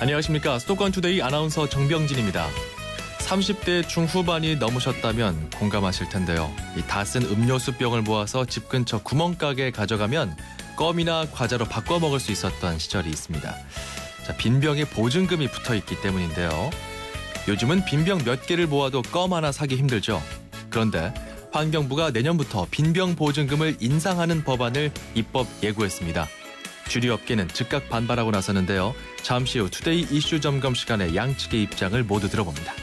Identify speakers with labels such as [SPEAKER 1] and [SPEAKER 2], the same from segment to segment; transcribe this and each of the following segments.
[SPEAKER 1] 안녕하십니까. 수도권투데이 아나운서 정병진입니다. 30대 중후반이 넘으셨다면 공감하실 텐데요. 이 다 쓴 음료수병을 모아서 집 근처 구멍가게에 가져가면 껌이나 과자로 바꿔 먹을 수 있었던 시절이 있습니다. 자, 빈병에 보증금이 붙어있기 때문인데요. 요즘은 빈병 몇 개를 모아도 껌 하나 사기 힘들죠. 그런데 환경부가 내년부터 빈병 보증금을 인상하는 법안을 입법 예고했습니다. 주류업계는 즉각 반발하고 나서는데요. 잠시 후 투데이 이슈 점검 시간에 양측의 입장을 모두 들어봅니다.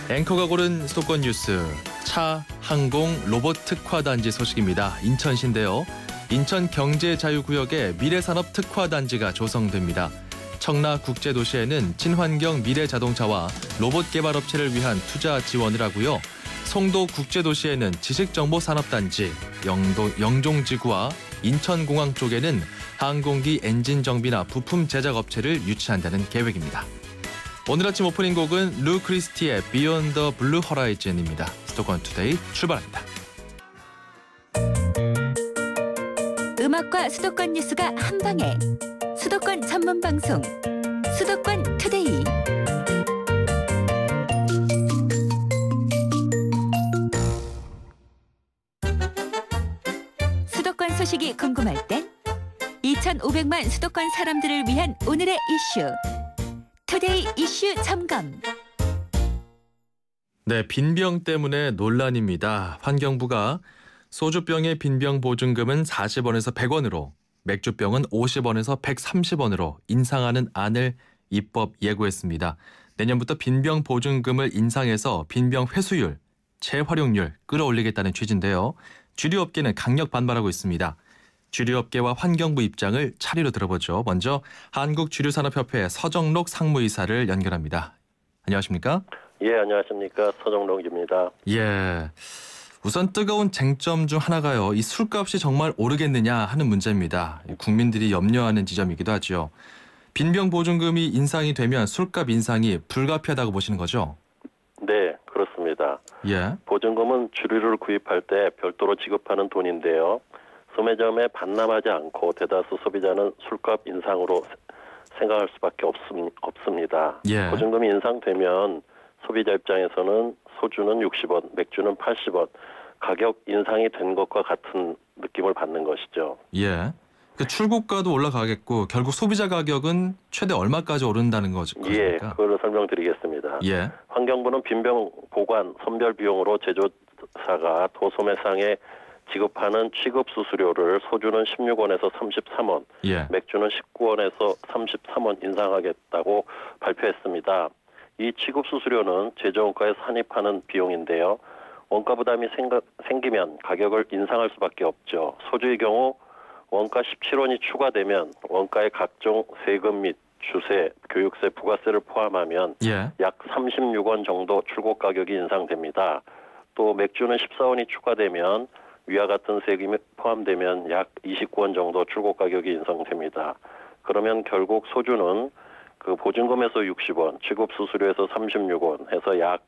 [SPEAKER 1] 앵커가 고른 수도권 뉴스, 차, 항공, 로봇 특화 단지 소식입니다. 인천시인데요. 인천경제자유구역에 미래산업 특화 단지가 조성됩니다. 청라국제도시에는 친환경 미래자동차와 로봇 개발업체를 위한 투자 지원을 하고요. 송도국제도시에는 지식정보산업단지, 영종지구와 인천공항 쪽에는 항공기 엔진 정비나 부품 제작업체를 유치한다는 계획입니다. 오늘 아침 오프닝 곡은 루 크리스티의 Beyond the Blue Horizon입니다. 수도권 투데이 출발합니다.
[SPEAKER 2] 음악과 수도권 뉴스가 한방에 수도권 전문 방송 수도권 투데이. 수도권 소식이 궁금할 땐 2,500만 수도권 사람들을 위한 오늘의 이슈 투데이 이슈 점검.
[SPEAKER 1] 네, 빈병 때문에 논란입니다. 환경부가 소주병의 빈병 보증금은 40원에서 100원으로, 맥주병은 50원에서 130원으로 인상하는 안을 입법 예고했습니다. 내년부터 빈병 보증금을 인상해서 빈병 회수율, 재활용률 끌어올리겠다는 취지인데요. 주류업계는 강력 반발하고 있습니다. 주류업계와 환경부 입장을 차례로 들어보죠. 먼저 한국주류산업협회 서정록 상무이사를 연결합니다. 안녕하십니까?
[SPEAKER 3] 예, 안녕하십니까. 서정록입니다.
[SPEAKER 1] 예. 우선 뜨거운 쟁점 중 하나가요. 이 술값이 정말 오르겠느냐 하는 문제입니다. 국민들이 염려하는 지점이기도 하죠. 빈병 보증금이 인상이 되면 술값 인상이 불가피하다고 보시는 거죠?
[SPEAKER 3] 네, 그렇습니다.
[SPEAKER 1] 예.
[SPEAKER 3] 보증금은 주류를 구입할 때 별도로 지급하는 돈인데요. 소매점에 반납하지 않고 대다수 소비자는 술값 인상으로 생각할 수밖에 없습니다.
[SPEAKER 1] 예.
[SPEAKER 3] 보증금이 인상되면 소비자 입장에서는 소주는 60원, 맥주는 80원, 가격 인상이 된 것과 같은 느낌을 받는 것이죠.
[SPEAKER 1] 예. 그 출고가도 올라가겠고 결국 소비자 가격은 최대 얼마까지 오른다는 거죠?
[SPEAKER 3] 예, 그걸 설명드리겠습니다.
[SPEAKER 1] 예.
[SPEAKER 3] 환경부는 빈병 보관, 선별 비용으로 제조사가 도소매상에 지급하는 취급 수수료를 소주는 16원에서 33원,
[SPEAKER 1] 예.
[SPEAKER 3] 맥주는 19원에서 33원 인상하겠다고 발표했습니다. 이 취급 수수료는 제조원가에 산입하는 비용인데요. 원가 부담이 생기면 가격을 인상할 수밖에 없죠. 소주의 경우 원가 17원이 추가되면 원가의 각종 세금 및 주세, 교육세, 부가세를 포함하면
[SPEAKER 1] 예.
[SPEAKER 3] 약 36원 정도 출고 가격이 인상됩니다. 또 맥주는 14원이 추가되면 위와 같은 세금이 포함되면 약 29원 정도 출고 가격이 인상됩니다. 그러면 결국 소주는 그 보증금에서 60원, 취급 수수료에서 36원 해서 약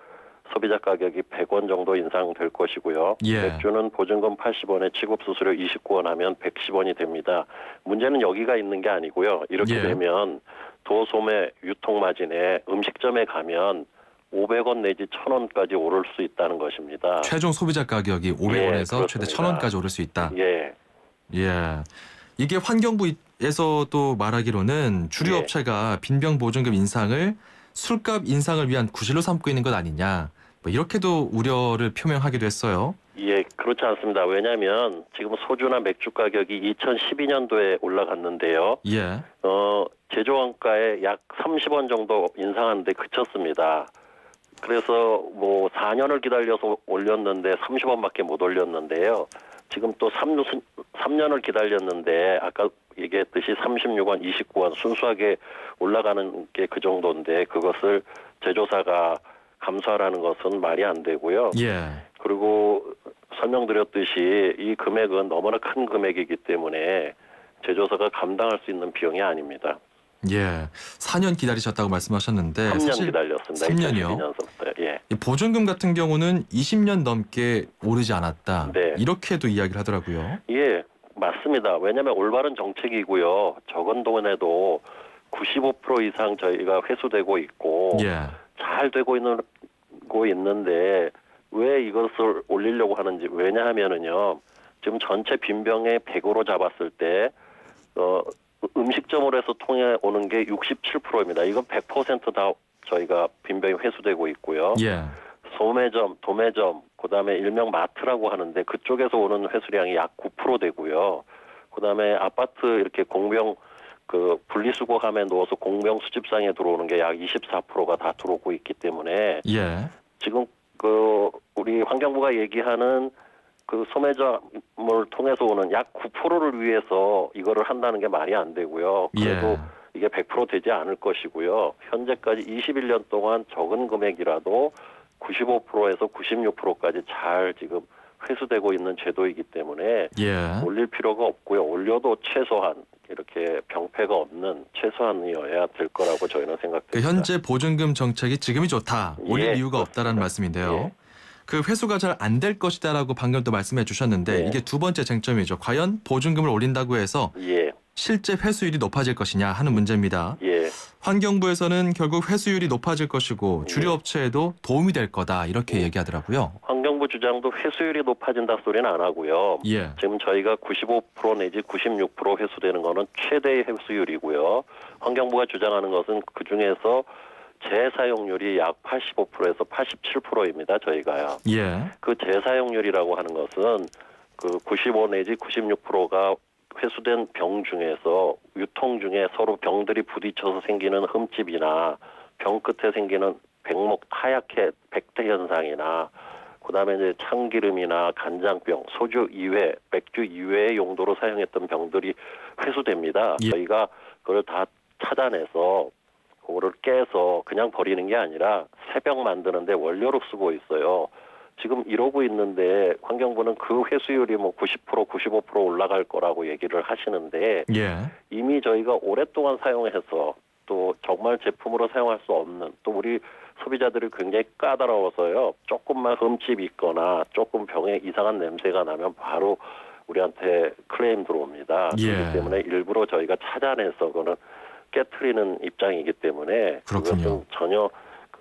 [SPEAKER 3] 소비자 가격이 100원 정도 인상될 것이고요.
[SPEAKER 1] 예.
[SPEAKER 3] 맥주는 보증금 80원에 취급 수수료 29원 하면 110원이 됩니다. 문제는 여기가 있는 게 아니고요. 이렇게
[SPEAKER 1] 예.
[SPEAKER 3] 되면 도소매 유통마진에 음식점에 가면 500원 내지 1,000원까지 오를 수 있다는 것입니다.
[SPEAKER 1] 최종 소비자 가격이 500원에서
[SPEAKER 3] 예,
[SPEAKER 1] 최대 1,000원까지 오를 수 있다.
[SPEAKER 3] 예.
[SPEAKER 1] 예. 이게 환경부에서도 말하기로는 주류업체가 빈병 보증금 인상을 술값 인상을 위한 구실로 삼고 있는 것 아니냐. 뭐 이렇게도 우려를 표명하기도 했어요.
[SPEAKER 3] 예, 그렇지 않습니다. 왜냐하면 지금 소주나 맥주 가격이 2012년도에 올라갔는데요.
[SPEAKER 1] 예.
[SPEAKER 3] 제조원가에 약 30원 정도 인상하는데 그쳤습니다. 그래서 뭐 4년을 기다려서 올렸는데 30원밖에 못 올렸는데요. 지금 또 3년을 기다렸는데 아까 얘기했듯이 36원, 29원 순수하게 올라가는 게 그 정도인데 그것을 제조사가 감수하라는 것은 말이 안 되고요.
[SPEAKER 1] 예.
[SPEAKER 3] 그리고 설명드렸듯이 이 금액은 너무나 큰 금액이기 때문에 제조사가 감당할 수 있는 비용이 아닙니다.
[SPEAKER 1] 예. 4년 기다리셨다고 말씀하셨는데
[SPEAKER 3] 3년
[SPEAKER 1] 사실
[SPEAKER 3] 기다렸습니다.
[SPEAKER 1] 3년이요?
[SPEAKER 3] 2012년서부터. 예.
[SPEAKER 1] 이 보증금 같은 경우는 20년 넘게 오르지 않았다.
[SPEAKER 3] 네.
[SPEAKER 1] 이렇게도 이야기를 하더라고요.
[SPEAKER 3] 예, 맞습니다. 맞습니다. 왜냐하면 올바른 정책이고요. 적은 돈에도 95% 이상 저희가 회수되고 있고
[SPEAKER 1] 예.
[SPEAKER 3] 잘 되고 있는데 왜 이것을 올리려고 하는지. 왜냐하면은요. 지금 전체 빈병의 100으로 잡았을 때 음식점으로 해서 통해 오는 게 67%입니다. 이건 100%다 저희가 빈병이 회수되고 있고요.
[SPEAKER 1] 예.
[SPEAKER 3] 소매점, 도매점, 그다음에 일명 마트라고 하는데 그쪽에서 오는 회수량이 약 9% 되고요. 그다음에 아파트 이렇게 공병 분리수거함에 넣어서 공병 수집상에 들어오는 게 약 24%가 다 들어오고 있기 때문에
[SPEAKER 1] 예.
[SPEAKER 3] 지금 우리 환경부가 얘기하는 소매점을 통해서 오는 약 9%를 위해서 이거를 한다는 게 말이 안 되고요. 그래도
[SPEAKER 1] 예.
[SPEAKER 3] 이게 100% 되지 않을 것이고요. 현재까지 21년 동안 적은 금액이라도 95%에서 96%까지 잘 지금 회수되고 있는 제도이기 때문에
[SPEAKER 1] 예.
[SPEAKER 3] 올릴 필요가 없고요. 올려도 최소한 이렇게 병폐가 없는 최소한이어야 될 거라고 저희는 생각됩니다.
[SPEAKER 1] 현재 보증금 정책이 지금이 좋다. 올릴
[SPEAKER 3] 예,
[SPEAKER 1] 이유가 없다라는 말씀인데요.
[SPEAKER 3] 예.
[SPEAKER 1] 그 회수가 잘 안 될 것이다라고 방금 또 말씀해 주셨는데
[SPEAKER 3] 예.
[SPEAKER 1] 이게 두 번째 쟁점이죠. 과연 보증금을 올린다고 해서
[SPEAKER 3] 예,
[SPEAKER 1] 실제 회수율이 높아질 것이냐 하는 문제입니다.
[SPEAKER 3] 예,
[SPEAKER 1] 환경부에서는 결국 회수율이 높아질 것이고 주류업체에도 도움이 될 거다 이렇게 얘기하더라고요.
[SPEAKER 3] 환경부 주장도 회수율이 높아진다 소리는 안 하고요.
[SPEAKER 1] 예.
[SPEAKER 3] 지금 저희가 95% 내지 96% 회수되는 거는 최대의 회수율이고요. 환경부가 주장하는 것은 그중에서 재사용률이 약 85%에서 87%입니다. 저희가요.
[SPEAKER 1] 예.
[SPEAKER 3] 그 재사용률이라고 하는 것은 95 내지 96%가 회수된 병 중에서 유통 중에 서로 병들이 부딪혀서 생기는 흠집이나 병 끝에 생기는 백목 하얗게 백태 현상이나 그다음에 이제 참기름이나 간장병, 소주 이외, 맥주 이외의 용도로 사용했던 병들이 회수됩니다.
[SPEAKER 1] 예.
[SPEAKER 3] 저희가 그걸 다 찾아내서 그거를 깨서 그냥 버리는 게 아니라 새 병 만드는데 원료로 쓰고 있어요. 지금 이러고 있는데 환경부는 그 회수율이 90%, 95% 올라갈 거라고 얘기를 하시는데
[SPEAKER 1] 예.
[SPEAKER 3] 이미 저희가 오랫동안 사용해서 또 정말 제품으로 사용할 수 없는 또 우리 소비자들이 굉장히 까다로워서요. 조금만 흠집이 있거나 조금 병에 이상한 냄새가 나면 바로 우리한테 클레임 들어옵니다.
[SPEAKER 1] 예.
[SPEAKER 3] 그렇기 때문에 일부러 저희가 찾아내서 그거는 깨트리는 입장이기 때문에
[SPEAKER 1] 그렇군요.
[SPEAKER 3] 그것은 전혀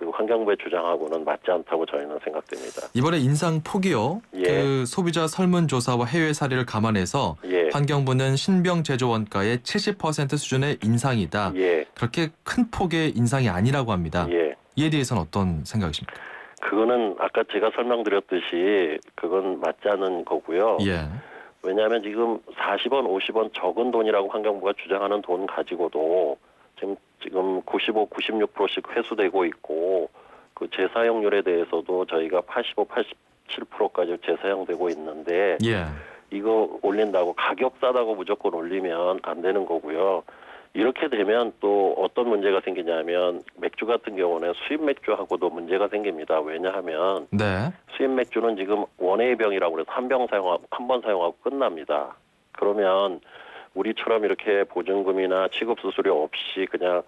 [SPEAKER 3] 환경부의 주장하고는 맞지 않다고 저희는 생각됩니다.
[SPEAKER 1] 이번에 인상 폭이요.
[SPEAKER 3] 예.
[SPEAKER 1] 그 소비자 설문조사와 해외 사례를 감안해서
[SPEAKER 3] 예.
[SPEAKER 1] 환경부는 신병 제조 원가의 70% 수준의 인상이다.
[SPEAKER 3] 예.
[SPEAKER 1] 그렇게 큰 폭의 인상이 아니라고 합니다.
[SPEAKER 3] 예.
[SPEAKER 1] 이에 대해서는 어떤 생각이십니까?
[SPEAKER 3] 그거는 아까 제가 설명드렸듯이 그건 맞지 않은 거고요.
[SPEAKER 1] 예.
[SPEAKER 3] 왜냐하면 지금 40원, 50원 적은 돈이라고 환경부가 주장하는 돈 가지고도 지금 95, 96%씩 회수되고 있고 그 재사용률에 대해서도 저희가 85, 87%까지 재사용되고 있는데
[SPEAKER 1] 예.
[SPEAKER 3] 이거 올린다고 가격 싸다고 무조건 올리면 안 되는 거고요. 이렇게 되면 또 어떤 문제가 생기냐면 맥주 같은 경우는 수입 맥주하고도 문제가 생깁니다. 왜냐하면
[SPEAKER 1] 네.
[SPEAKER 3] 수입 맥주는 지금 원웨이 병이라고 그래서 한 번 사용하고 끝납니다. 그러면 우리처럼 이렇게 보증금이나 취급 수수료 없이 그냥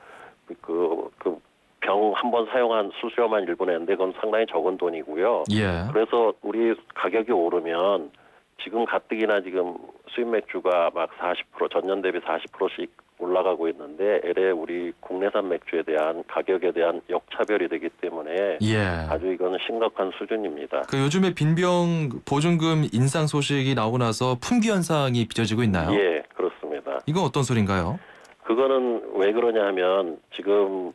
[SPEAKER 3] 병 한 번 사용한 수수료만 일부 내는데 그건 상당히 적은 돈이고요.
[SPEAKER 1] 예.
[SPEAKER 3] 그래서 우리 가격이 오르면 지금 가뜩이나 지금 수입 맥주가 막 40% 전년 대비 40%씩 올라가고 있는데 LA 우리 국내산 맥주에 대한 가격에 대한 역차별이 되기 때문에
[SPEAKER 1] 예.
[SPEAKER 3] 아주 이거는 심각한 수준입니다.
[SPEAKER 1] 그 요즘에 빈병 보증금 인상 소식이 나오고 나서 품귀 현상이 빚어지고 있나요?
[SPEAKER 3] 예, 그렇습니다.
[SPEAKER 1] 이건 어떤 소린가요?
[SPEAKER 3] 그거는 왜 그러냐 하면 지금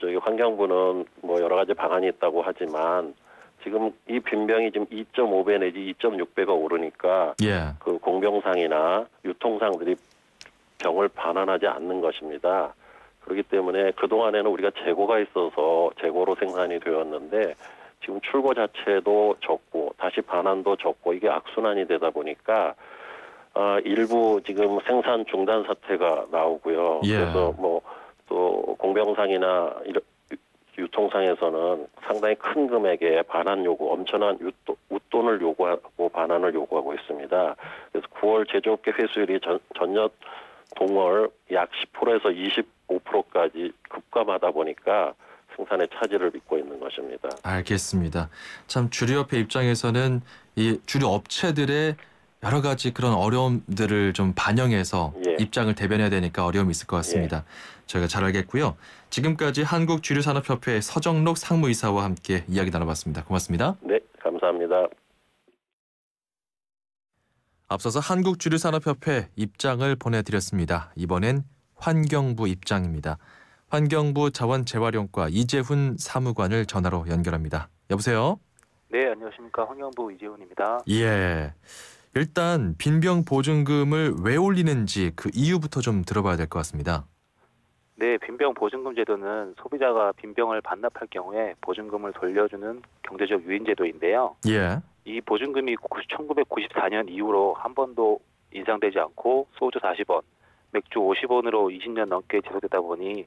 [SPEAKER 3] 저희 환경부는 여러 가지 방안이 있다고 하지만 지금 이 빈병이 지금 2.5배 내지 2.6배가 오르니까
[SPEAKER 1] 예.
[SPEAKER 3] 그 공병상이나 유통상들이 병을 반환하지 않는 것입니다. 그렇기 때문에 그동안에는 우리가 재고가 있어서 재고로 생산이 되었는데 지금 출고 자체도 적고 다시 반환도 적고 이게 악순환이 되다 보니까 일부 지금 생산 중단 사태가 나오고요.
[SPEAKER 1] 예.
[SPEAKER 3] 그래서 또 공병상이나 유통상에서는 상당히 큰 금액의 반환 요구, 엄청난 웃돈을 요구하고 반환을 요구하고 있습니다. 그래서 9월 제조업계 회수율이 전년 동월 약 10%에서 25%까지 급감하다 보니까 생산의 차질을 빚고 있는 것입니다.
[SPEAKER 1] 알겠습니다. 참 주류협회 입장에서는 이 주류업체들의 여러 가지 그런 어려움들을 좀 반영해서
[SPEAKER 3] 예.
[SPEAKER 1] 입장을 대변해야 되니까 어려움이 있을 것 같습니다. 저희가 잘 알겠고요. 지금까지 한국주류산업협회 서정록 상무이사와 함께 이야기 나눠봤습니다. 고맙습니다.
[SPEAKER 3] 네, 감사합니다.
[SPEAKER 1] 앞서서 한국주류산업협회 입장을 보내드렸습니다. 이번엔 환경부 입장입니다. 환경부 자원재활용과 이재훈 사무관을 전화로 연결합니다. 여보세요?
[SPEAKER 4] 네, 안녕하십니까. 환경부 이재훈입니다.
[SPEAKER 1] 예. 일단 빈병 보증금을 왜 올리는지 그 이유부터 좀 들어봐야 될 것 같습니다.
[SPEAKER 4] 네, 빈병 보증금 제도는 소비자가 빈병을 반납할 경우에 보증금을 돌려주는 경제적 유인 제도인데요.
[SPEAKER 1] 예.
[SPEAKER 4] 이 보증금이 1994년 이후로 한 번도 인상되지 않고 소주 40원, 맥주 50원으로 20년 넘게 지속되다 보니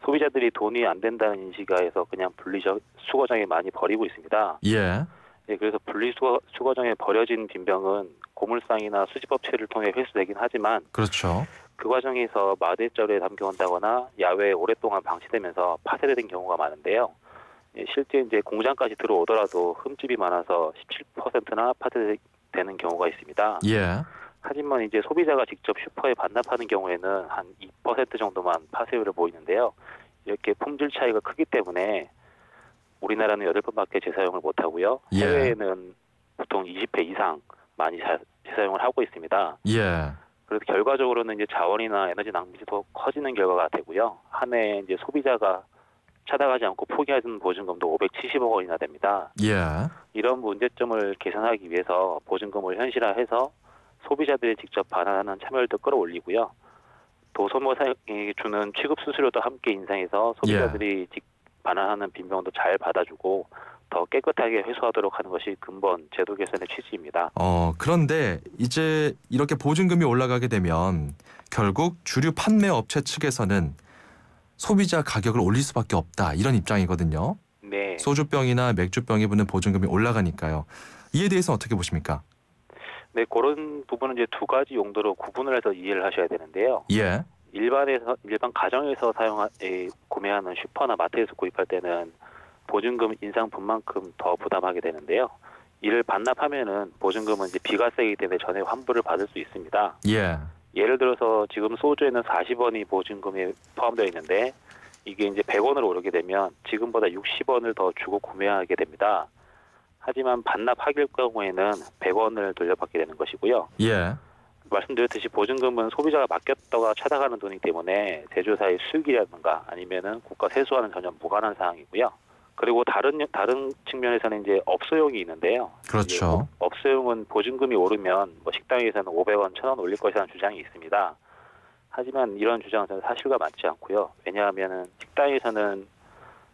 [SPEAKER 4] 소비자들이 돈이 안 된다는 인식하에서 그냥 분리수거장에 많이 버리고 있습니다.
[SPEAKER 1] 예.
[SPEAKER 4] 네, 그래서 분리수거장에 버려진 빈병은 고물상이나 수집업체를 통해 회수되긴 하지만
[SPEAKER 1] 그렇죠.
[SPEAKER 4] 그 과정에서 마대절에 담겨온다거나 야외에 오랫동안 방치되면서 파쇄된 경우가 많은데요. 실제 이제 공장까지 들어오더라도 흠집이 많아서 17%나 파쇄되는 경우가 있습니다.
[SPEAKER 1] 예.
[SPEAKER 4] 하지만 이제 소비자가 직접 슈퍼에 반납하는 경우에는 한 2% 정도만 파쇄율을 보이는데요. 이렇게 품질 차이가 크기 때문에 우리나라는 8번밖에 재사용을 못하고요.
[SPEAKER 1] 예.
[SPEAKER 4] 해외에는 보통 20회 이상 많이 재사용을 하고 있습니다.
[SPEAKER 1] 예.
[SPEAKER 4] 그래서 결과적으로는 이제 자원이나 에너지 낭비도 더 커지는 결과가 되고요. 한 해 이제 소비자가 찾아가지 않고 포기하는 보증금도 570억 원이나 됩니다.
[SPEAKER 1] 예.
[SPEAKER 4] 이런 문제점을 개선하기 위해서 보증금을 현실화해서 소비자들이 직접 반환하는 참여율도 끌어올리고요. 도소모사에게 주는 취급 수수료도 함께 인상해서 소비자들이 반환하는 빈병도 잘 받아주고 더 깨끗하게 회수하도록 하는 것이 근본 제도 개선의 취지입니다.
[SPEAKER 1] 그런데 이제 이렇게 보증금이 올라가게 되면 결국 주류 판매 업체 측에서는 소비자 가격을 올릴 수밖에 없다 이런 입장이거든요.
[SPEAKER 4] 네.
[SPEAKER 1] 소주병이나 맥주병이 붙는 보증금이 올라가니까요. 이에 대해서 어떻게 보십니까?
[SPEAKER 4] 네, 그런 부분은 이제 두 가지 용도로 구분을 해서 이해를 하셔야 되는데요.
[SPEAKER 1] 예.
[SPEAKER 4] 일반 가정에서 구매하는 슈퍼나 마트에서 구입할 때는 보증금 인상분만큼 더 부담하게 되는데요. 이를 반납하면은 보증금은 이제 비과세이기 때문에 전액 환불을 받을 수 있습니다.
[SPEAKER 1] 예.
[SPEAKER 4] 예를 들어서 지금 소주에는 40원이 보증금에 포함되어 있는데 이게 이제 100원으로 오르게 되면 지금보다 60원을 더 주고 구매하게 됩니다. 하지만 반납하길 경우에는 100원을 돌려받게 되는 것이고요.
[SPEAKER 1] 예.
[SPEAKER 4] 말씀드렸듯이 보증금은 소비자가 맡겼다가 찾아가는 돈이기 때문에 제조사의 수익이라든가 아니면은 국가 세수와는 전혀 무관한 사항이고요. 그리고 다른 측면에서는 이제 업소용이 있는데요.
[SPEAKER 1] 그렇죠.
[SPEAKER 4] 업소용은 보증금이 오르면 식당에서는 500원, 1000원 올릴 것이라는 주장이 있습니다. 하지만 이런 주장은 사실과 맞지 않고요. 왜냐하면은 식당에서는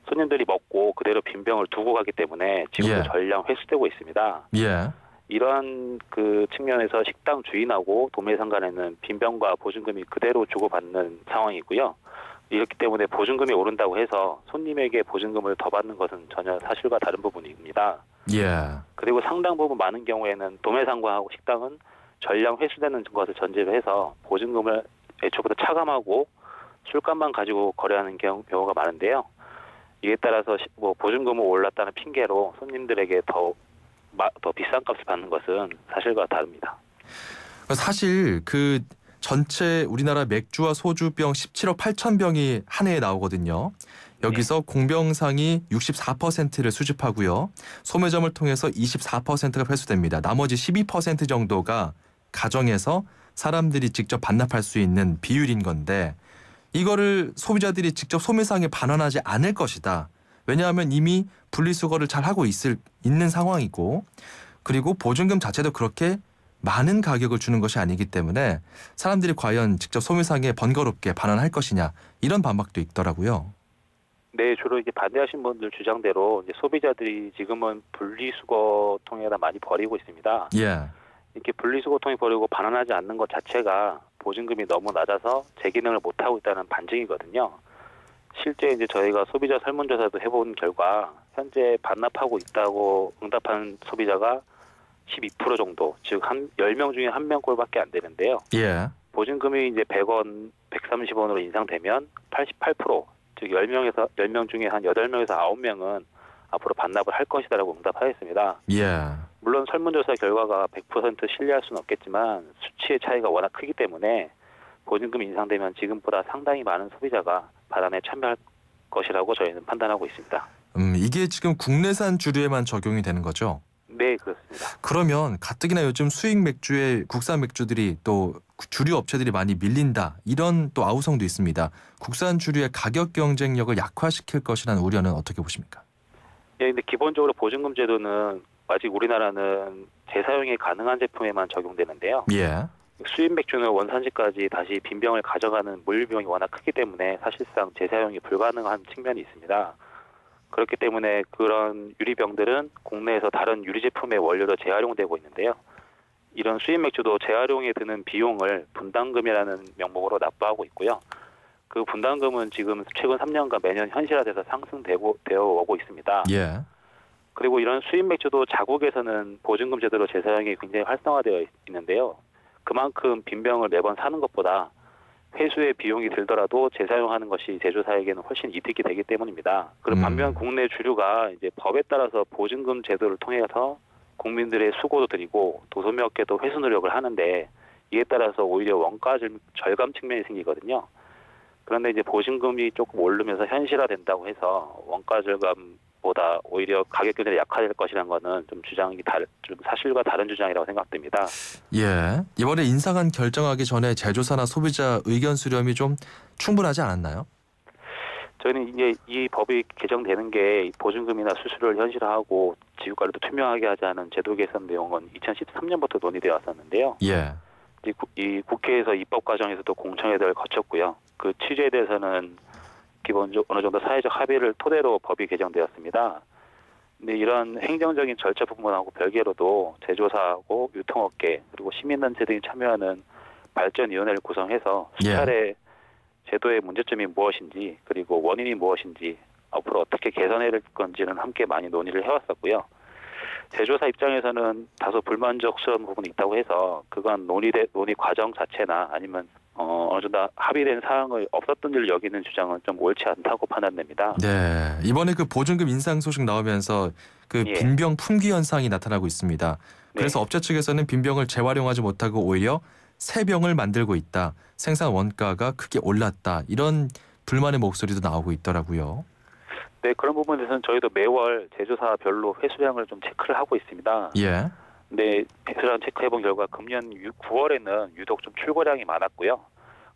[SPEAKER 4] 손님들이 먹고 그대로 빈병을 두고 가기 때문에 지금도 전량 회수되고 있습니다.
[SPEAKER 1] 예.
[SPEAKER 4] 이러한 그 측면에서 식당 주인하고 도매상 간에는 빈병과 보증금이 그대로 주고받는 상황이고요. 이렇기 때문에 보증금이 오른다고 해서 손님에게 보증금을 더 받는 것은 전혀 사실과 다른 부분입니다.
[SPEAKER 1] 예.
[SPEAKER 4] 그리고 상당 부분 많은 경우에는 도매상과 식당은 전량 회수되는 것을 전제로 해서 보증금을 애초부터 차감하고 술값만 가지고 거래하는 경우가 많은데요. 이에 따라서 보증금이 올랐다는 핑계로 손님들에게 더 비싼 값을 받는 것은 사실과 다릅니다.
[SPEAKER 1] 사실 그 전체 우리나라 맥주와 소주병 17억 8천 병이 한 해에 나오거든요. 여기서 공병상이 64%를 수집하고요. 소매점을 통해서 24%가 회수됩니다. 나머지 12% 정도가 가정에서 사람들이 직접 반납할 수 있는 비율인 건데 이거를 소비자들이 직접 소매상에 반환하지 않을 것이다. 왜냐하면 이미 분리수거를 잘 하고 있는 상황이고 그리고 보증금 자체도 그렇게 많은 가격을 주는 것이 아니기 때문에 사람들이 과연 직접 소매상에 번거롭게 반환할 것이냐 이런 반박도 있더라고요.
[SPEAKER 4] 네, 주로 이제 반대하신 분들 주장대로 이제 소비자들이 지금은 분리수거통에다 많이 버리고 있습니다.
[SPEAKER 1] 예.
[SPEAKER 4] 이렇게 분리수거통에 버리고 반환하지 않는 것 자체가 보증금이 너무 낮아서 재기능을 못 하고 있다는 반증이거든요. 실제 이제 저희가 소비자 설문조사도 해본 결과 현재 반납하고 있다고 응답한 소비자가 12% 정도, 즉 10명 중에 1명꼴밖에 안 되는데요.
[SPEAKER 1] 예.
[SPEAKER 4] 보증금이 이제 100원, 130원으로 인상되면 88%, 즉 10명 중에 한 8명에서 9명은 앞으로 반납을 할 것이다라고 응답하였습니다.
[SPEAKER 1] 예.
[SPEAKER 4] 물론 설문조사 결과가 100% 신뢰할 수는 없겠지만 수치의 차이가 워낙 크기 때문에 보증금이 인상되면 지금보다 상당히 많은 소비자가 반환에 참여할 것이라고 저희는 판단하고 있습니다.
[SPEAKER 1] 이게 지금 국내산 주류에만 적용이 되는 거죠?
[SPEAKER 4] 네, 그렇습니다.
[SPEAKER 1] 그러면 가뜩이나 요즘 수입 맥주에 국산 맥주들이 또 주류 업체들이 많이 밀린다. 이런 또 아우성도 있습니다. 국산 주류의 가격 경쟁력을 약화시킬 것이라는 우려는 어떻게 보십니까?
[SPEAKER 4] 예, 근데 기본적으로 보증금 제도는 아직 우리나라는 재사용이 가능한 제품에만 적용되는데요.
[SPEAKER 1] 예.
[SPEAKER 4] 수입 맥주는 원산지까지 다시 빈병을 가져가는 물류비용이 워낙 크기 때문에 사실상 재사용이 불가능한 측면이 있습니다. 그렇기 때문에 그런 유리병들은 국내에서 다른 유리 제품의 원료로 재활용되고 있는데요. 이런 수입 맥주도 재활용에 드는 비용을 분담금이라는 명목으로 납부하고 있고요. 그 분담금은 지금 최근 3년간 매년 현실화돼서 상승되어 오고 있습니다.
[SPEAKER 1] 예.
[SPEAKER 4] 그리고 이런 수입 맥주도 자국에서는 보증금 제도로 재사용이 굉장히 활성화되어 있는데요. 그만큼 빈병을 매번 사는 것보다 회수의 비용이 들더라도 재사용하는 것이 제조사에게는 훨씬 이득이 되기 때문입니다. 그리고 반면 국내 주류가 이제 법에 따라서 보증금 제도를 통해서 국민들의 수고도 드리고 도소매업계도 회수 노력을 하는데 이에 따라서 오히려 원가 절감 측면이 생기거든요. 그런데 이제 보증금이 조금 오르면서 현실화된다고 해서 원가 절감보다 오히려 가격 경쟁이 약화될 것이라는 거는 좀 주장이 좀 사실과 다른 주장이라고 생각됩니다.
[SPEAKER 1] 예. 이번에 인상안 결정하기 전에 제조사나 소비자 의견 수렴이 좀 충분하지 않았나요?
[SPEAKER 4] 저희는 이제 이 법이 개정되는 게 보증금이나 수수료를 현실화하고 지급관리도 투명하게 하자는 제도 개선 내용은 2013년부터 논의되어 왔었는데요.
[SPEAKER 1] 예.
[SPEAKER 4] 이 국회에서 입법 과정에서도 공청회를 거쳤고요. 그 취지에 대해서는 기본적으로 어느 정도 사회적 합의를 토대로 법이 개정되었습니다. 근데 이런 행정적인 절차 부분하고 별개로도 제조사하고 유통업계 그리고 시민단체 등이 참여하는 발전위원회를 구성해서 수차례 제도의 문제점이 무엇인지 그리고 원인이 무엇인지 앞으로 어떻게 개선해야 될 건지는 함께 많이 논의를 해왔었고요. 제조사 입장에서는 다소 불만족스러운 부분이 있다고 해서 그건 논의 과정 자체나 아니면 어느 정도 합의된 사항을 없었던 줄 여기는 주장은 좀 옳지 않다고 판단됩니다.
[SPEAKER 1] 네, 이번에 그 보증금 인상 소식 나오면서 그 빈병 품귀 현상이 나타나고 있습니다. 그래서 업체 측에서는 빈병을 재활용하지 못하고 오히려 새 병을 만들고 있다. 생산 원가가 크게 올랐다. 이런 불만의 목소리도 나오고 있더라고요.
[SPEAKER 4] 네, 그런 부분에 대해서는 저희도 매월 제조사별로 회수량을 좀 체크를 하고 있습니다.
[SPEAKER 1] 예.
[SPEAKER 4] 네, 회수량 체크해본 결과 금년 9월에는 유독 좀 출고량이 많았고요.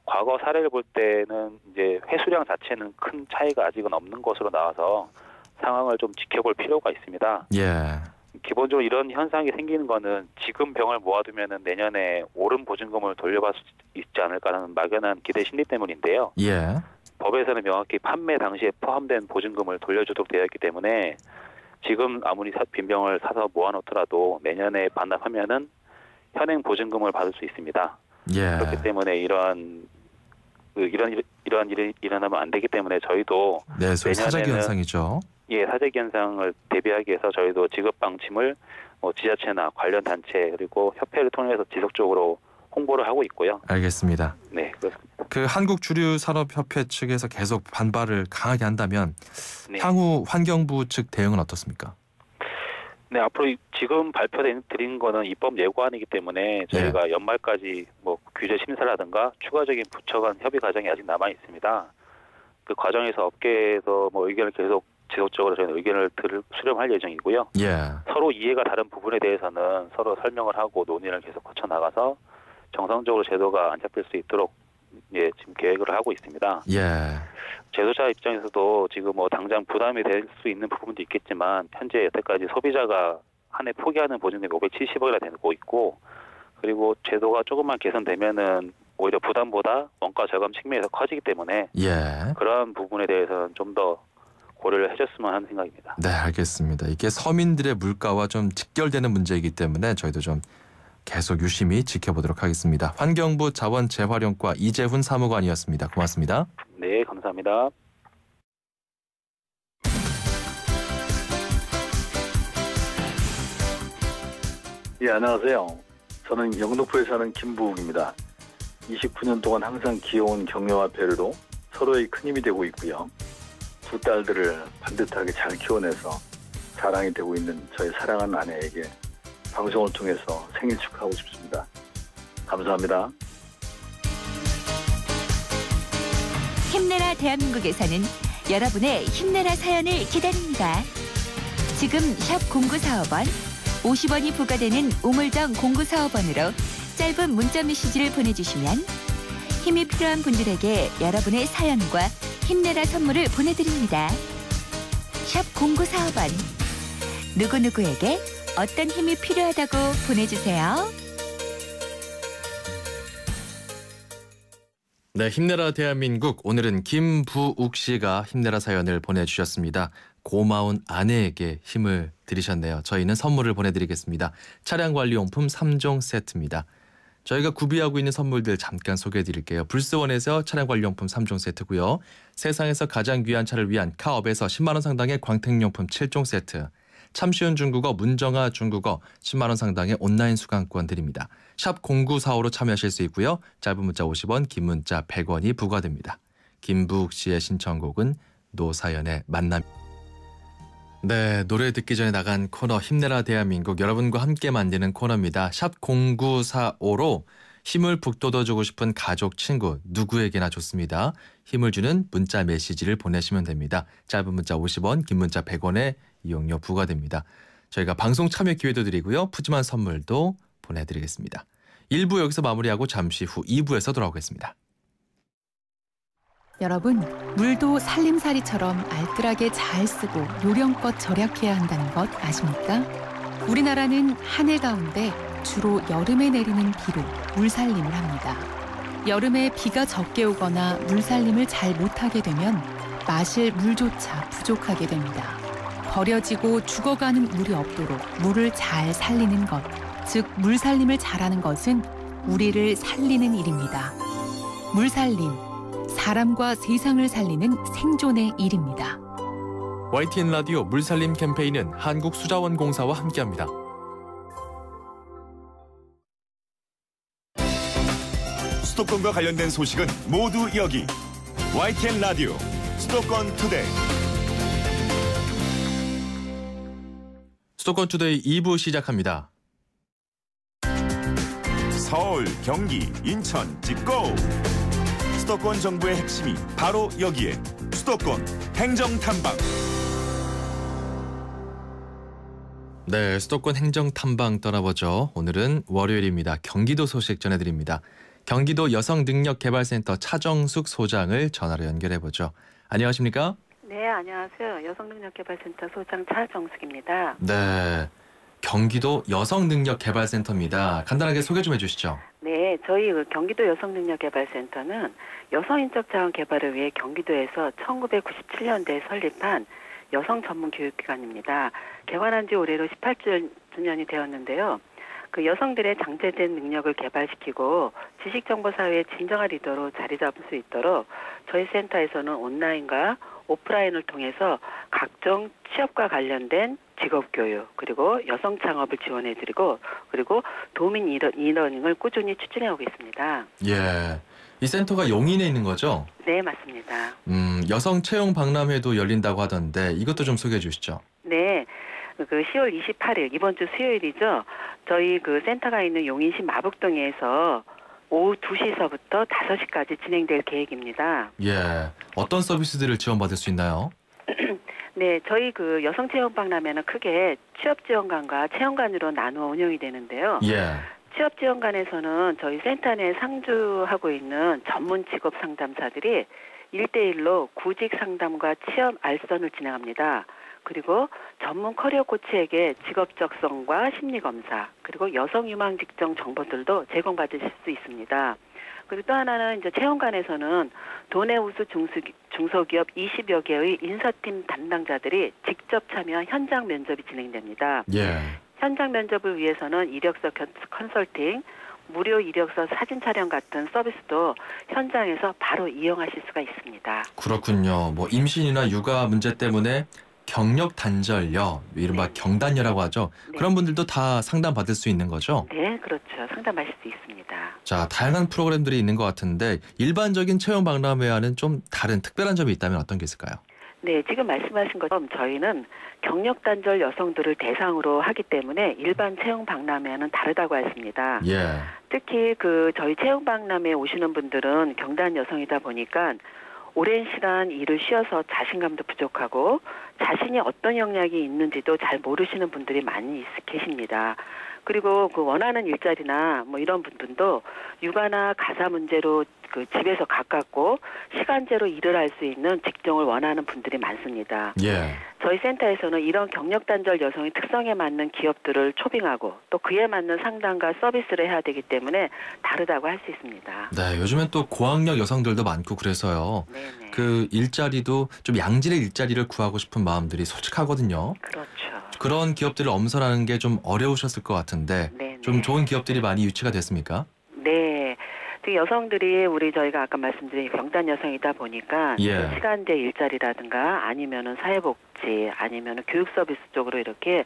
[SPEAKER 4] 과거 사례를 볼 때는 이제 회수량 자체는 큰 차이가 아직은 없는 것으로 나와서 상황을 좀 지켜볼 필요가 있습니다.
[SPEAKER 1] 예.
[SPEAKER 4] 기본적으로 이런 현상이 생기는 거는 지금 병을 모아두면은 내년에 오른 보증금을 돌려받을 수 있지 않을까라는 막연한 기대 심리 때문인데요.
[SPEAKER 1] 예.
[SPEAKER 4] 법에서는 명확히 판매 당시에 포함된 보증금을 돌려주도록 되어 있기 때문에 지금 아무리 빈병을 사서 모아놓더라도 내년에 반납하면은 현행 보증금을 받을 수 있습니다.
[SPEAKER 1] 예.
[SPEAKER 4] 그렇기 때문에 이러한 일이 일어나면 안 되기 때문에 저희도
[SPEAKER 1] 네, 사재기 현상이죠.
[SPEAKER 4] 예, 사재기 현상을 대비하기 위해서 저희도 지급 방침을 지자체나 관련 단체 그리고 협회를 통해서 지속적으로 홍보를 하고 있고요.
[SPEAKER 1] 알겠습니다.
[SPEAKER 4] 네, 그렇습니다.
[SPEAKER 1] 그 한국주류산업협회 측에서 계속 반발을 강하게 한다면 향후 환경부 측 대응은 어떻습니까?
[SPEAKER 4] 네, 앞으로 지금 발표드린 거는 입법 예고안이기 때문에 저희가 연말까지 규제 심사라든가 추가적인 부처 간 협의 과정이 아직 남아 있습니다. 그 과정에서 업계에서 의견을 계속 지속적으로 저희는 의견을 수렴할 예정이고요.
[SPEAKER 1] 예.
[SPEAKER 4] 서로 이해가 다른 부분에 대해서는 서로 설명을 하고 논의를 계속 거쳐 나가서 정상적으로 제도가 안착될 수 있도록 지금 계획을 하고 있습니다.
[SPEAKER 1] 예.
[SPEAKER 4] 제조사 입장에서도 지금 당장 부담이 될 수 있는 부분도 있겠지만 현재 여태까지 소비자가 한 해 포기하는 보증금이 570억이나 되고 있고 그리고 제도가 조금만 개선되면은 오히려 부담보다 원가 절감 측면에서 커지기 때문에 그러한 부분에 대해서는 좀 더 고려를 해줬으면 하는 생각입니다.
[SPEAKER 1] 네, 알겠습니다. 이게 서민들의 물가와 좀 직결되는 문제이기 때문에 저희도 좀 계속 유심히 지켜보도록 하겠습니다. 환경부 자원재활용과 이재훈 사무관이었습니다. 고맙습니다.
[SPEAKER 4] 네, 감사합니다.
[SPEAKER 5] 예, 안녕하세요. 저는 영등포에 사는 김부욱입니다. 29년 동안 항상 귀여운 격려와 배려로 서로의 큰 힘이 되고 있고요. 두 딸들을 반듯하게 잘 키워내서 자랑이 되고 있는 저의 사랑하는 아내에게 방송을 통해서 생일 축하하고 싶습니다. 감사합니다.
[SPEAKER 2] 힘내라 대한민국에서는 여러분의 힘내라 사연을 기다립니다. 지금 샵 0945번 50원이 부과되는 우물정 0945번으로 짧은 문자 메시지를 보내주시면 힘이 필요한 분들에게 여러분의 사연과 힘내라 선물을 보내드립니다. 샵 0945번 누구누구에게 어떤 힘이 필요하다고 보내주세요.
[SPEAKER 1] 네, 힘내라 대한민국. 오늘은 김부욱 씨가 힘내라 사연을 보내주셨습니다. 고마운 아내에게 힘을 드리셨네요. 저희는 선물을 보내드리겠습니다. 차량관리용품 3종 세트입니다. 저희가 구비하고 있는 선물들 잠깐 소개해드릴게요. 불스원에서 차량관리용품 3종 세트고요. 세상에서 가장 귀한 차를 위한 카업에서 10만 원 상당의 광택용품 7종 세트. 참쉬운 중국어 문정아 중국어 10만 원 상당의 온라인 수강권 드립니다. 샵 0945로 참여하실 수 있고요. 짧은 문자 50원, 긴 문자 100원이 부과됩니다. 김부욱 씨의 신청곡은 노사연의 만남. 네, 노래 듣기 전에 나간 코너 힘내라 대한민국, 여러분과 함께 만드는 코너입니다. 샵 0945로 힘을 북돋워주고 싶은 가족, 친구 누구에게나 좋습니다. 힘을 주는 문자 메시지를 보내시면 됩니다. 짧은 문자 50원, 긴 문자 100원의 이용료 부과됩니다. 저희가 방송 참여 기회도 드리고요. 푸짐한 선물도 보내드리겠습니다. 1부 여기서 마무리하고 잠시 후 2부에서 돌아오겠습니다.
[SPEAKER 6] 여러분, 물도 살림살이처럼 알뜰하게 잘 쓰고 요령껏 절약해야 한다는 것 아십니까? 우리나라는 한 해 가운데 주로 여름에 내리는 비로 물살림을 합니다. 여름에 비가 적게 오거나 물살림을 잘 못하게 되면 마실 물조차 부족하게 됩니다. 버려지고 죽어가는 물이 없도록 물을 잘 살리는 것, 즉 물살림을 잘하는 것은 우리를 살리는 일입니다. 물살림, 사람과 세상을 살리는 생존의 일입니다.
[SPEAKER 1] YTN 라디오 물살림 캠페인은 한국수자원공사와 함께합니다.
[SPEAKER 7] 수도권과 관련된 소식은 모두 여기. YTN 라디오 수도권 투데이.
[SPEAKER 1] 수도권 투데이 2부 시작합니다.
[SPEAKER 7] 서울, 경기, 인천, 찍고! 수도권 정부의 핵심이 바로 여기에. 수도권 행정탐방.
[SPEAKER 1] 네, 수도권 행정탐방 떠나보죠. 오늘은 월요일입니다. 경기도 소식 전해드립니다. 경기도 여성능력개발센터 차정숙 소장을 전화로 연결해보죠. 안녕하십니까?
[SPEAKER 8] 네, 안녕하세요. 여성능력개발센터 소장 차정숙입니다.
[SPEAKER 1] 네, 경기도 여성능력개발센터입니다. 간단하게 소개 좀 해주시죠.
[SPEAKER 8] 네, 저희 경기도 여성능력개발센터는 여성인적 자원 개발을 위해 경기도에서 1997년대에 설립한 여성 전문 교육기관입니다. 개관한 지 올해로 18주년이 되었는데요. 그 여성들의 장제된 능력을 개발시키고 지식정보사회의 진정한 리더로 자리 잡을 수 있도록 저희 센터에서는 온라인과 오프라인을 통해서 각종 취업과 관련된 직업교육, 그리고 여성 창업을 지원해드리고, 그리고 도민 이러닝을 꾸준히 추진해오고 있습니다.
[SPEAKER 1] 예, 이 센터가 용인에 있는 거죠?
[SPEAKER 8] 네, 맞습니다.
[SPEAKER 1] 여성 채용 박람회도 열린다고 하던데 이것도 좀 소개해 주시죠.
[SPEAKER 8] 네, 그 10월 28일 이번 주 수요일이죠. 저희 그 센터가 있는 용인시 마북동에서 오후 2시서부터 5시까지 진행될 계획입니다.
[SPEAKER 1] 예, 어떤 서비스들을 지원받을 수 있나요?
[SPEAKER 8] 네, 저희 그 여성 채용 박람회는 크게 취업 지원관과 채용관으로 나누어 운영이 되는데요.
[SPEAKER 1] 예.
[SPEAKER 8] 취업 지원관에서는 저희 센터 내에 상주하고 있는 전문 직업 상담사들이 1대1로 구직 상담과 취업 알선을 진행합니다. 그리고 전문 커리어 코치에게 직업 적성과 심리 검사, 그리고 여성 유망 직종 정보들도 제공받으실 수 있습니다. 그리고 또 하나는 이제 채용관에서는 도내 우수 중소기업 20여 개의 인사팀 담당자들이 직접 참여 현장 면접이 진행됩니다.
[SPEAKER 1] 예.
[SPEAKER 8] 현장 면접을 위해서는 이력서 컨설팅, 무료 이력서 사진 촬영 같은 서비스도 현장에서 바로 이용하실 수가 있습니다.
[SPEAKER 1] 그렇군요. 뭐 임신이나 육아 문제 때문에 경력 단절녀, 이른바
[SPEAKER 8] 네.
[SPEAKER 1] 경단녀라고 하죠.
[SPEAKER 8] 네.
[SPEAKER 1] 그런 분들도 다 상담받을 수 있는 거죠?
[SPEAKER 8] 네, 그렇죠. 상담하실 수 있습니다.
[SPEAKER 1] 자, 다양한 프로그램들이 있는 것 같은데 일반적인 채용 박람회와는 좀 다른 특별한 점이 있다면 어떤 게 있을까요?
[SPEAKER 8] 네, 지금 말씀하신 것처럼 저희는 경력 단절 여성들을 대상으로 하기 때문에 일반 채용 박람회와는 다르다고 했습니다.
[SPEAKER 1] 예.
[SPEAKER 8] 특히 저희 채용 박람회에 오시는 분들은 경단 여성이다 보니까 오랜 시간 일을 쉬어서 자신감도 부족하고 자신이 어떤 역량이 있는지도 잘 모르시는 분들이 많이 계십니다. 그리고 원하는 일자리나 뭐 이런 분들도 육아나 가사 문제로 집에서 가깝고 시간제로 일을 할 수 있는 직종을 원하는 분들이 많습니다.
[SPEAKER 1] 예.
[SPEAKER 8] 저희 센터에서는 이런 경력 단절 여성의 특성에 맞는 기업들을 초빙하고 또 그에 맞는 상담과 서비스를 해야 되기 때문에 다르다고 할 수 있습니다.
[SPEAKER 1] 네, 요즘엔 또 고학력 여성들도 많고 그래서요.
[SPEAKER 8] 네네.
[SPEAKER 1] 그 일자리도 좀 양질의 일자리를 구하고 싶은 마음들이 솔직하거든요.
[SPEAKER 8] 그렇죠.
[SPEAKER 1] 그런 기업들을 엄선하는 게 좀 어려우셨을 것 같은데
[SPEAKER 8] 네네.
[SPEAKER 1] 좀 좋은 기업들이 많이 유치가 됐습니까?
[SPEAKER 8] 네. 특히 여성들이 저희가 아까 말씀드린 경단 여성이다 보니까
[SPEAKER 1] 예.
[SPEAKER 8] 시간제 일자리라든가 아니면은 사회복지 아니면은 교육 서비스 쪽으로 이렇게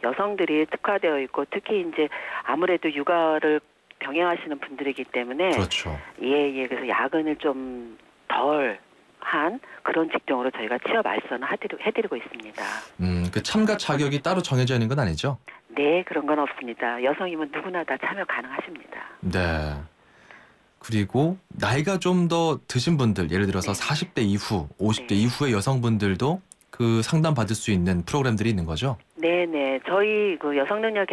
[SPEAKER 8] 여성들이 특화되어 있고 특히 이제 아무래도 육아를 병행하시는 분들이기 때문에
[SPEAKER 1] 그렇죠.
[SPEAKER 8] 예. 그래서 야근을 좀 덜 한 그런 직종으로 저희가 취업 알선을 해드리고 있습니다.
[SPEAKER 1] 그 참가 자격이 따로 정해져 있는 건 아니죠?
[SPEAKER 8] 네, 그런 건 없습니다. 여성이면 누구나 다 참여 가능하십니다.
[SPEAKER 1] 네. 그리고 나이가 좀 더 드신 분들, 예를 들어서
[SPEAKER 8] 네.
[SPEAKER 1] 40대 이후, 50대
[SPEAKER 8] 네.
[SPEAKER 1] 이후의 여성분들도 그 상담 받을 수 있는 프로그램들이 있는 거죠?
[SPEAKER 8] 네네. 저희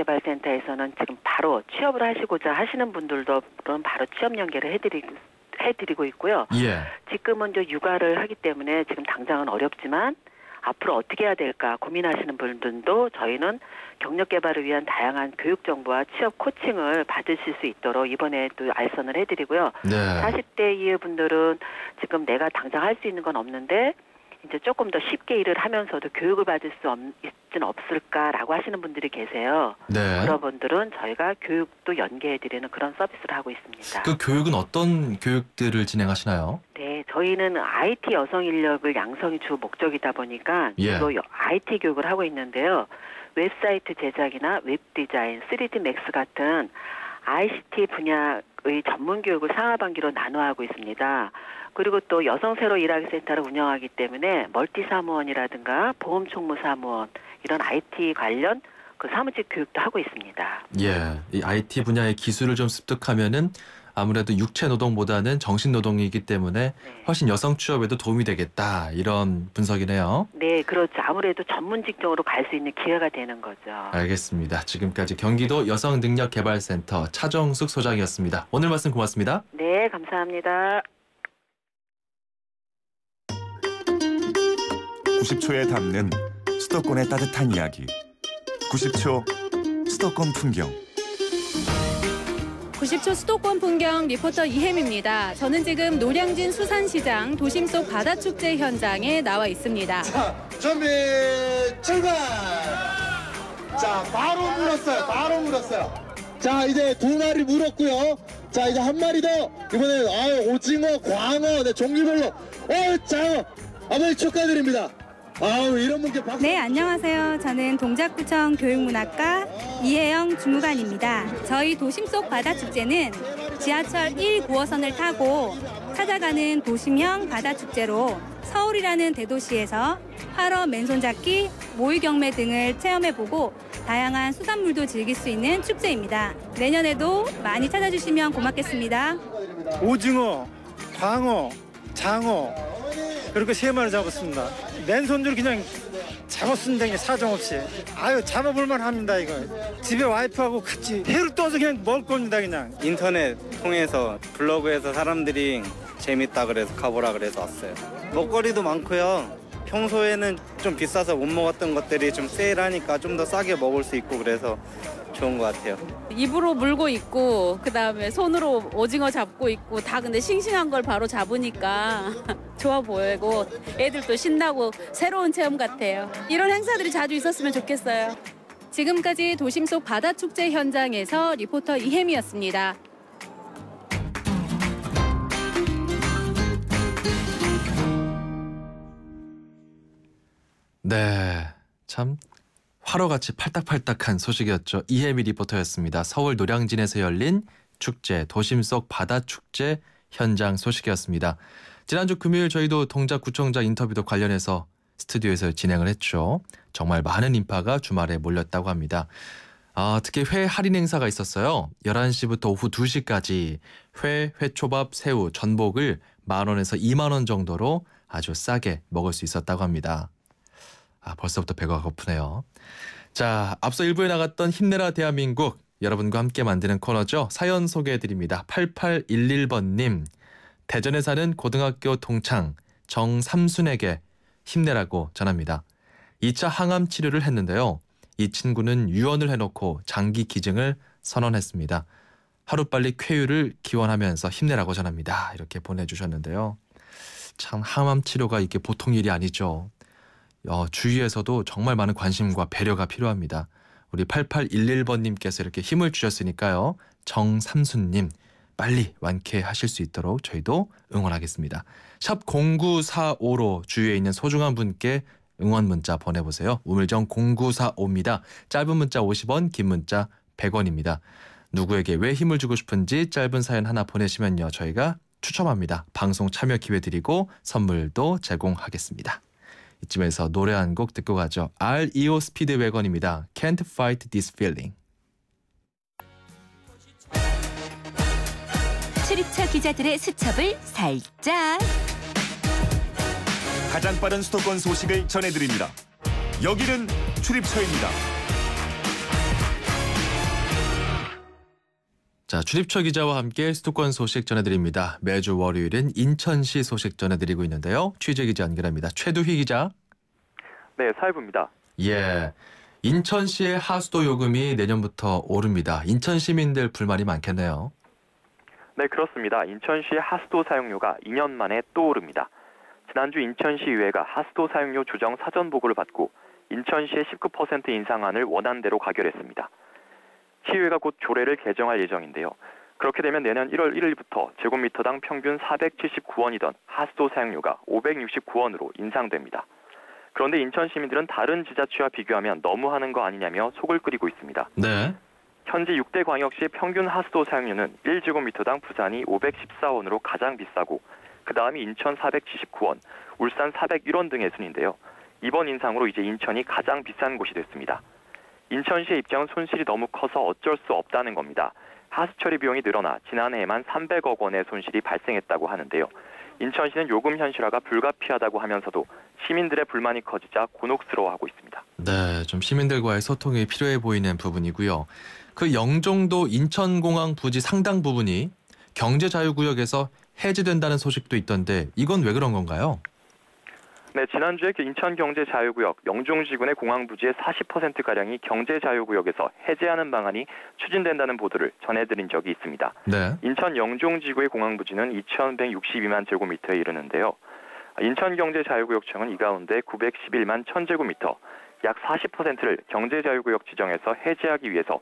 [SPEAKER 8] 여성능력개발센터에서는 지금 바로 취업을 하시고자 하시는 분들도 바로 취업 연계를 해드리고 있고요.
[SPEAKER 1] 예.
[SPEAKER 8] 지금은 육아를 하기 때문에 지금 당장은 어렵지만 앞으로 어떻게 해야 될까 고민하시는 분들도 저희는 경력 개발을 위한 다양한 교육 정보와 취업 코칭을 받으실 수 있도록 이번에 또 알선을 해드리고요.
[SPEAKER 1] 네.
[SPEAKER 8] 40대 이후 분들은 지금 내가 당장 할 수 있는 건 없는데 이제 조금 더 쉽게 일을 하면서도 교육을 받을 수 있진 없을까라고 하시는 분들이 계세요.
[SPEAKER 1] 네.
[SPEAKER 8] 그런 분들은 저희가 교육도 연계해드리는 그런 서비스를 하고 있습니다.
[SPEAKER 1] 그 교육은 어떤 교육들을 진행하시나요?
[SPEAKER 8] 네, 저희는 IT 여성 인력을 양성이 주 목적이다 보니까
[SPEAKER 1] 예.
[SPEAKER 8] 주로 IT 교육을 하고 있는데요. 웹사이트 제작이나 웹 디자인, 3D 맥스 같은 ICT 분야의 전문 교육을 상하반기로 나눠 하고 있습니다. 그리고 또 여성 새로 일하기 센터를 운영하기 때문에 멀티 사무원이라든가 보험 총무 사무원 이런 IT 관련 사무직 교육도 하고 있습니다.
[SPEAKER 1] 예. 이 IT 분야의 기술을 좀 습득하면은 아무래도 육체 노동보다는 정신 노동이기 때문에 훨씬 여성 취업에도 도움이 되겠다. 이런 분석이네요.
[SPEAKER 8] 네, 그렇죠. 아무래도 전문 직종으로 갈 수 있는 기회가 되는 거죠.
[SPEAKER 1] 알겠습니다. 지금까지 경기도 여성능력개발센터 차정숙 소장이었습니다. 오늘 말씀 고맙습니다.
[SPEAKER 8] 네, 감사합니다.
[SPEAKER 7] 90초에 담는 수도권의 따뜻한 이야기. 90초 수도권 풍경.
[SPEAKER 9] 90초 수도권 풍경 리포터 이혜미입니다. 저는 지금 노량진 수산시장 도심 속 바다축제 현장에 나와 있습니다.
[SPEAKER 10] 자, 준비 출발! 자, 바로 물었어요. 자, 이제 2마리 물었고요. 자, 이제 1마리 더. 이번엔 오징어, 광어, 종류별로. 장어. 아버지 축하드립니다. 이런 분께 박수.
[SPEAKER 11] 네, 안녕하세요. 저는 동작구청 교육문학과 이혜영 주무관입니다. 저희 도심 속 바다축제는 지하철 1호선을 타고 찾아가는 도심형 바다축제로 서울이라는 대도시에서 활어 맨손잡기, 모의 경매 등을 체험해보고 다양한 수산물도 즐길 수 있는 축제입니다. 내년에도 많이 찾아주시면 고맙겠습니다.
[SPEAKER 12] 오징어, 광어, 장어 이렇게 3마리 잡았습니다. 맨손으로 그냥 잡았습니다. 그냥 사정없이. 잡아볼만 합니다. 이거. 집에 와이프하고 같이 회를 떠서 그냥 먹을 겁니다. 그냥.
[SPEAKER 13] 인터넷 통해서 블로그에서 사람들이 재밌다 그래서 가보라 그래서 왔어요. 먹거리도 많고요. 평소에는 좀 비싸서 못 먹었던 것들이 좀 세일하니까 좀 더 싸게 먹을 수 있고 그래서 좋은 것 같아요.
[SPEAKER 9] 입으로 물고 있고 그다음에 손으로 오징어 잡고 있고 다 근데 싱싱한 걸 바로 잡으니까 좋아 보이고 애들도 신나고 새로운 체험 같아요. 이런 행사들이 자주 있었으면 좋겠어요. 지금까지 도심 속 바다축제 현장에서 리포터 이혜미였습니다.
[SPEAKER 1] 네, 참 화로같이 팔딱팔딱한 소식이었죠. 이혜미 리포터였습니다. 서울 노량진에서 열린 축제, 도심 속 바다축제 현장 소식이었습니다. 지난주 금요일 저희도 동작구청장 인터뷰도 관련해서 스튜디오에서 진행을 했죠. 정말 많은 인파가 주말에 몰렸다고 합니다. 특히 회 할인 행사가 있었어요. 11시부터 오후 2시까지 회, 회초밥, 새우, 전복을 10,000원에서 20,000원 정도로 아주 싸게 먹을 수 있었다고 합니다. 벌써부터 배가 고프네요. 자, 앞서 1부에 나갔던 힘내라 대한민국, 여러분과 함께 만드는 코너죠. 사연 소개해드립니다. 8811번님, 대전에 사는 고등학교 동창 정삼순에게 힘내라고 전합니다. 2차 항암 치료를 했는데요. 이 친구는 유언을 해놓고 장기 기증을 선언했습니다. 하루빨리 쾌유를 기원하면서 힘내라고 전합니다. 이렇게 보내주셨는데요. 참 항암 치료가 이게 보통 일이 아니죠. 주위에서도 정말 많은 관심과 배려가 필요합니다. 우리 8811번님께서 이렇게 힘을 주셨으니까요. 정삼순님 빨리 완쾌하실 수 있도록 저희도 응원하겠습니다. 샵 0945로 주위에 있는 소중한 분께 응원 문자 보내보세요. 우물정 0945입니다. 짧은 문자 50원, 긴 문자 100원입니다. 누구에게 왜 힘을 주고 싶은지 짧은 사연 하나 보내시면요. 저희가 추첨합니다. 방송 참여 기회 드리고 선물도 제공하겠습니다. 이쯤에서 노래 한 곡 듣고 가죠. REO 스피드웨건입니다. Can't Fight This Feeling.
[SPEAKER 2] 출입처 기자들의 수첩을 살짝.
[SPEAKER 7] 가장 빠른 수도권 소식을 전해드립니다. 여기는 출입처입니다.
[SPEAKER 1] 자, 출입처 기자와 함께 수도권 소식 전해드립니다. 매주 월요일은 인천시 소식 전해드리고 있는데요. 취재 기자 연결합니다. 최두희 기자.
[SPEAKER 14] 네, 사회부입니다.
[SPEAKER 1] 예, 인천시의 하수도 요금이 내년부터 오릅니다. 인천 시민들 불만이 많겠네요.
[SPEAKER 14] 네, 그렇습니다. 인천시의 하수도 사용료가 2년 만에 또 오릅니다. 지난주 인천시의회가 하수도 사용료 조정 사전 보고를 받고 인천시의 19% 인상안을 원안대로 가결했습니다. 시의회가 곧 조례를 개정할 예정인데요. 그렇게 되면 내년 1월 1일부터 제곱미터당 평균 479원이던 하수도 사용료가 569원으로 인상됩니다. 그런데 인천 시민들은 다른 지자체와 비교하면 너무하는 거 아니냐며 속을 끓이고 있습니다.
[SPEAKER 1] 네.
[SPEAKER 14] 현재 6대 광역시의 평균 하수도 사용료는 1제곱미터당 부산이 514원으로 가장 비싸고 그 다음이 인천 479원, 울산 401원 등의 순인데요. 이번 인상으로 이제 인천이 가장 비싼 곳이 됐습니다. 인천시의 입장은 손실이 너무 커서 어쩔 수 없다는 겁니다. 하수 처리 비용이 늘어나 지난해에만 300억 원의 손실이 발생했다고 하는데요. 인천시는 요금 현실화가 불가피하다고 하면서도 시민들의 불만이 커지자 곤혹스러워하고 있습니다.
[SPEAKER 1] 네, 좀 시민들과의 소통이 필요해 보이는 부분이고요. 그 영종도 인천공항 부지 상당 부분이 경제자유구역에서 해제된다는 소식도 있던데 이건 왜 그런 건가요?
[SPEAKER 14] 네, 지난주에 인천경제자유구역 영종지구의 공항부지의 40%가량이 경제자유구역에서 해제하는 방안이 추진된다는 보도를 전해드린 적이 있습니다.
[SPEAKER 1] 네.
[SPEAKER 14] 인천 영종지구의 공항부지는 2,162만 제곱미터에 이르는데요. 인천경제자유구역청은 이 가운데 911만 1,000제곱미터, 약 40%를 경제자유구역 지정해서 해제하기 위해서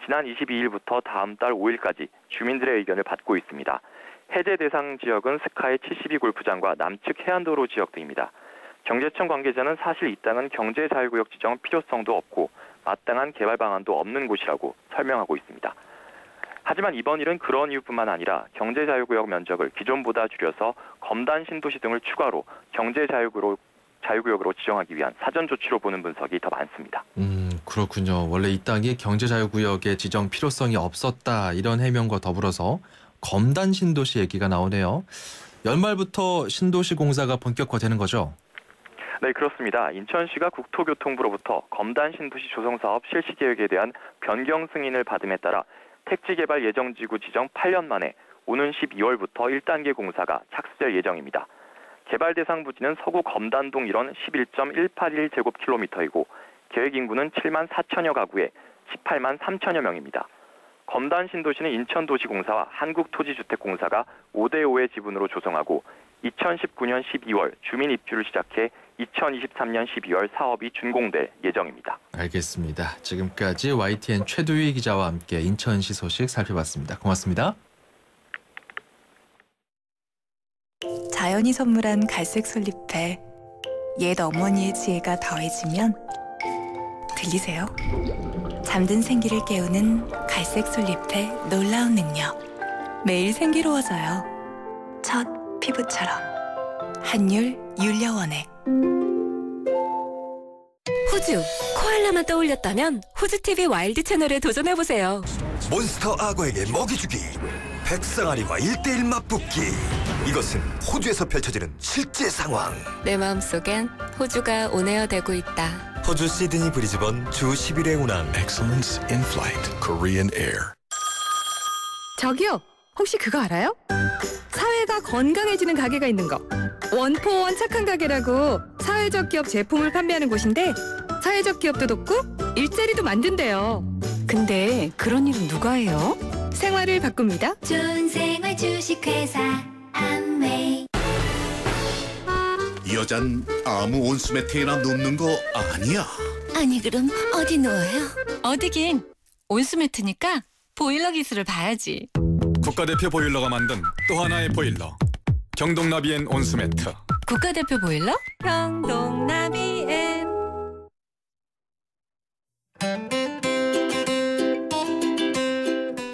[SPEAKER 14] 지난 22일부터 다음 달 5일까지 주민들의 의견을 받고 있습니다. 해제 대상 지역은 스카이 72골프장과 남측 해안도로 지역 등입니다. 경제청 관계자는 사실 이 땅은 경제자유구역 지정 필요성도 없고 마땅한 개발 방안도 없는 곳이라고 설명하고 있습니다. 하지만 이번 일은 그런 이유뿐만 아니라 경제자유구역 면적을 기존보다 줄여서 검단 신도시 등을 추가로 자유구역으로 지정하기 위한 사전 조치로 보는 분석이 더 많습니다.
[SPEAKER 1] 그렇군요. 원래 이 땅이 경제자유구역의 지정 필요성이 없었다 이런 해명과 더불어서 검단 신도시 얘기가 나오네요. 연말부터 신도시 공사가 본격화되는 거죠?
[SPEAKER 14] 네, 그렇습니다. 인천시가 국토교통부로부터 검단 신도시 조성사업 실시 계획에 대한 변경 승인을 받음에 따라 택지개발 예정지구 지정 8년 만에 오는 12월부터 1단계 공사가 착수될 예정입니다. 개발 대상 부지는 서구 검단동 일원 11.181제곱킬로미터이고 계획 인구는 7만 4천여 가구에 18만 3천여 명입니다. 검단 신도시는 인천도시공사와 한국토지주택공사가 5대5의 지분으로 조성하고 2019년 12월 주민 입주를 시작해 2023년 12월 사업이 준공될 예정입니다.
[SPEAKER 1] 알겠습니다. 지금까지 YTN 최두희 기자와 함께 인천시 소식 살펴봤습니다. 고맙습니다.
[SPEAKER 15] 자연이 선물한 갈색 솔잎에 옛 어머니의 지혜가 더해지면 들리세요? 잠든 생기를 깨우는 갈색 솔잎의 놀라운 능력. 매일 생기로워져요. 첫 피부처럼. 한율 윤려원액.
[SPEAKER 16] 호주, 코알라만 떠올렸다면 호주TV 와일드 채널에 도전해보세요.
[SPEAKER 17] 몬스터 악어에게 먹이 주기, 백상아리와 1대1 맞붙기. 이것은 호주에서 펼쳐지는 실제 상황.
[SPEAKER 16] 내 마음속엔 호주가 온에어 되고 있다.
[SPEAKER 17] 호주 시드니 브리즈번 주 11회 운항.
[SPEAKER 18] Excellence in Flight, Korean Air.
[SPEAKER 19] 저기요, 혹시 그거 알아요? 사회가 건강해지는 가게가 있는 거. 원포원 착한 가게라고 사회적 기업 제품을 판매하는 곳인데 사회적 기업도 돕고 일자리도 만든대요. 근데 그런 일은 누가 해요? 생활을 바꿉니다.
[SPEAKER 20] 좋은 생활 주식회사 암웨이.
[SPEAKER 18] 이 여잔 아무 온수매트에나 눕는 거 아니야?
[SPEAKER 16] 아니 그럼 어디 누워요? 어디긴 온수매트니까 보일러 기술을 봐야지.
[SPEAKER 21] 국가대표 보일러가 만든 또 하나의 보일러, 경동나비엔 온수매트.
[SPEAKER 16] 국가대표 보일러? 경동나비엔.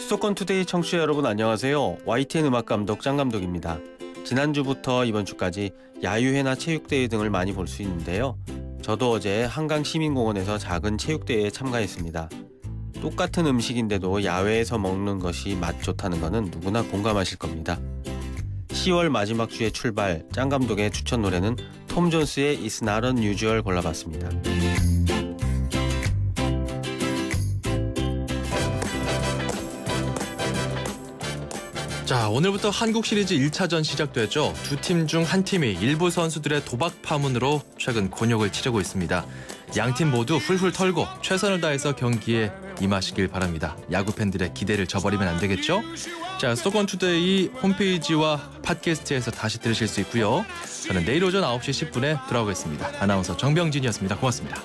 [SPEAKER 22] 수도권 투데이 청취자 여러분 안녕하세요. YTN 음악감독 짱감독입니다. 지난주부터 이번 주까지 야유회나 체육대회 등을 많이 볼 수 있는데요. 저도 어제 한강시민공원에서 작은 체육대회에 참가했습니다. 똑같은 음식인데도 야외에서 먹는 것이 맛 좋다는 것은 누구나 공감하실 겁니다. 10월 마지막 주에 출발, 짱감독의 추천 노래는 톰 존스의 It's Not Unusual 골라봤습니다.
[SPEAKER 1] 자, 오늘부터 한국 시리즈 1차전 시작되죠. 두 팀 중 한 팀이 일부 선수들의 도박 파문으로 최근 곤욕을 치르고 있습니다. 양팀 모두 훌훌 털고 최선을 다해서 경기에 임하시길 바랍니다. 야구 팬들의 기대를 저버리면 안 되겠죠? 자, 수도권 투데이 홈페이지와 팟캐스트에서 다시 들으실 수 있고요. 저는 내일 오전 9시 10분에 돌아오겠습니다. 아나운서 정병진이었습니다. 고맙습니다.